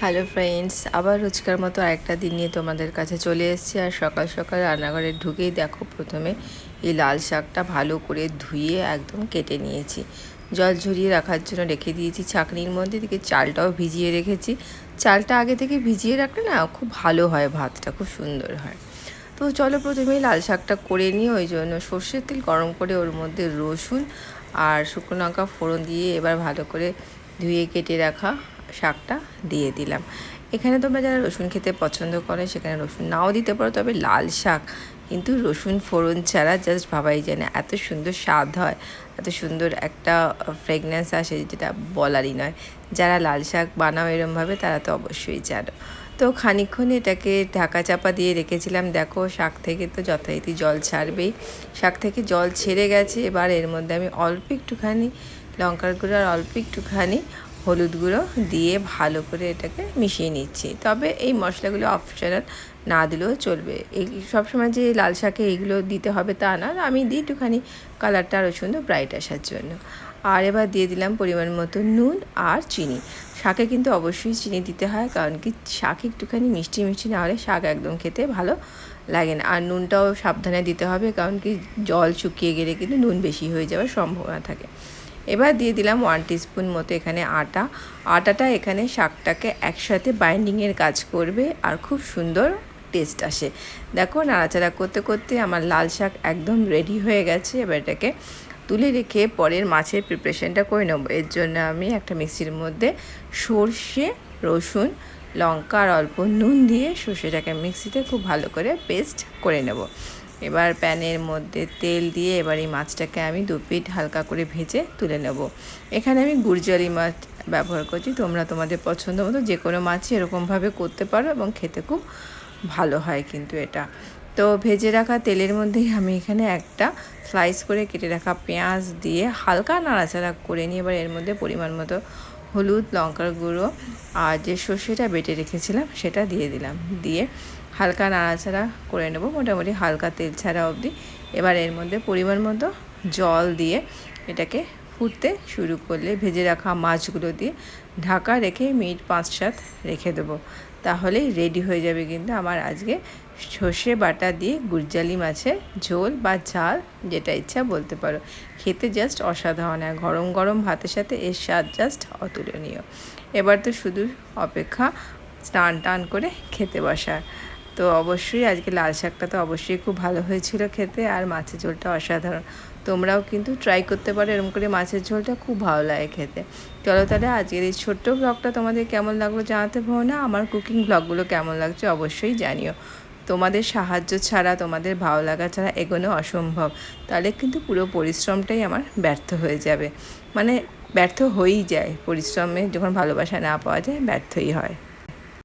Hello friends, আবার রোজকার মতো আরেকটা দিন নিয়ে তোমাদের কাছে চলে এসেছি। আর সকাল সকাল রান্নাঘরে ঢুকেই দেখো, প্রথমে এই লাল শাকটা ভালো করে ধুয়ে একদম কেটে নিয়েছি। জল ঝরিয়ে রাখার জন্য রেখে দিয়েছি ছাঁকনির মধ্যে। দিকে চালটাও ভিজিয়ে রেখেছি। চালটা আগে থেকে ভিজিয়ে রাখলে না খুব ভালো হয়, ভাতটা খুব সুন্দর হয়। তো চলো প্রথমেই লাল শাকটা করে নিয়ে ওই জন্য সর্ষের তেল গরম করে ওর মধ্যে রসুন আর শুকনো লঙ্কা ফোড়ন দিয়ে এবার ভালো করে ধুয়ে কেটে রাখা শাকটা দিয়ে দিলাম। এখানে তোমরা যারা রসুন খেতে পছন্দ করে সেখানে রসুন নাও দিতে পারো, তবে লাল শাক কিন্তু রসুন ফোড়ন ছাড়া জাস্ট ভাবাই যায় না, এত সুন্দর স্বাদ হয়, এত সুন্দর একটা ফ্রেগনেন্স আসে যেটা বলারই নয়। যারা লাল শাক বানাও এরমভাবে তারা তো অবশ্যই জানো। তো খানিকক্ষণ এটাকে ঢাকা চাপা দিয়ে রেখেছিলাম। দেখো, শাক থেকে তো যথারীতি জল ছাড়বেই। শাক থেকে জল ছেড়ে গেছে। এবার এর মধ্যে আমি অল্প একটুখানি লঙ্কার গুঁড়ো আর অল্প একটুখানি হলুদ গুঁড়ো দিয়ে ভালো করে এটাকে মিশিয়ে নিচ্ছি। তবে এই মশলাগুলো অপশনাল, না দিলেও চলবে। এই সবসময় যে লাল শাকে এইগুলো দিতে হবে তা না, আমি দিই একটুখানি কালারটা আরও সুন্দর ব্রাইট আসার জন্য। আর এবার দিয়ে দিলাম পরিমাণ মতো নুন আর চিনি। শাকে কিন্তু অবশ্যই চিনি দিতে হয়, কারণ কি শাক একটুখানি মিষ্টি মিষ্টি না হলে শাক একদম খেতে ভালো লাগে না। আর নুনটাও সাবধানে দিতে হবে, কারণ কি জল শুকিয়ে গেলে কিন্তু নুন বেশি হয়ে যাওয়ার সম্ভাবনা থাকে। এবার দিয়ে দিলাম 1 টিস্পুন মতো এখানে আটাটা এখানে শাকটাকে একসাথে বাইন্ডিংয়ের কাজ করবে আর খুব সুন্দর টেস্ট আসে। দেখো, নাড়াচাড়া করতে করতে আমার লাল শাক একদম রেডি হয়ে গেছে। এবার এটাকে তুলে রেখে পরের মাছের প্রিপারেশনটা করে নেবো। এর জন্য আমি একটা মিক্সির মধ্যে সর্ষে, রসুন, লঙ্কা আর অল্প নুন দিয়ে সর্ষেটাকে মিক্সিতে খুব ভালো করে পেস্ট করে নেব। এবার প্যানের মধ্যে তেল দিয়ে এবার এই মাছটাকে আমি 2 পিঠ হালকা করে ভেজে তুলে নেব। এখানে আমি গুরজালি মাছ ব্যবহার করছি, তোমরা তোমাদের পছন্দ মতো যে কোনো মাছই এরকমভাবে করতে পারো এবং খেতে খুব ভালো হয় কিন্তু এটা। তো ভেজে রাখা তেলের মধ্যেই আমি এখানে একটা স্লাইস করে কেটে রাখা পেঁয়াজ দিয়ে হালকা নাড়াচাড়া করে নিয়ে এবার এর মধ্যে পরিমাণ মতো হলুদ, লঙ্কার গুঁড়ো আর যে সর্ষেটা বেটে রেখেছিলাম সেটা দিয়ে দিলাম। দিয়ে হালকা নাড়াচাড়া করে নেব, মোটামুটি হালকা তেল ছাড়া অবধি। এবার এর মধ্যে পরিমাণ মতো জল দিয়ে এটাকে ফুটতে শুরু করলে ভেজে রাখা মাছগুলো দিয়ে ঢাকা রেখে মিনিট 5-7 রেখে দেবো। তাহলেই রেডি হয়ে যাবে কিন্তু আমার আজকে সর্ষে বাটা দিয়ে গুরজালি মাছের ঝোল বা ঝাল, যেটা ইচ্ছা বলতে পারো। খেতে জাস্ট অসাধারণ হয়, গরম গরম ভাতের সাথে এর স্বাদ জাস্ট অতুলনীয়। এবার তো শুধু অপেক্ষা স্নান টান করে খেতে বসার। তো অবশ্যই আজকে লাল শাকটা তো অবশ্যই খুব ভালো হয়েছিল খেতে, আর মাছের ঝোলটা অসাধারণ। তোমরাও কিন্তু ট্রাই করতে পারো এরকম করে, মাছের ঝোলটা খুব ভালো লাগে খেতে। চলো তাহলে আজকের এই ছোট্ট ব্লগটা তোমাদের কেমন লাগলো জানাতে ভুলো না। আমার কুকিং ব্লগগুলো কেমন লাগছে অবশ্যই জানিও। তোমাদের সাহায্য ছাড়া, তোমাদের ভালো লাগা ছাড়া এগোনো অসম্ভব। তাহলে কিন্তু পুরো পরিশ্রমটাই আমার ব্যর্থ হয়ে যাবে। মানে ব্যর্থ হয়েই যায় পরিশ্রমে, যখন ভালোবাসা না পাওয়া যায় ব্যর্থই হয়।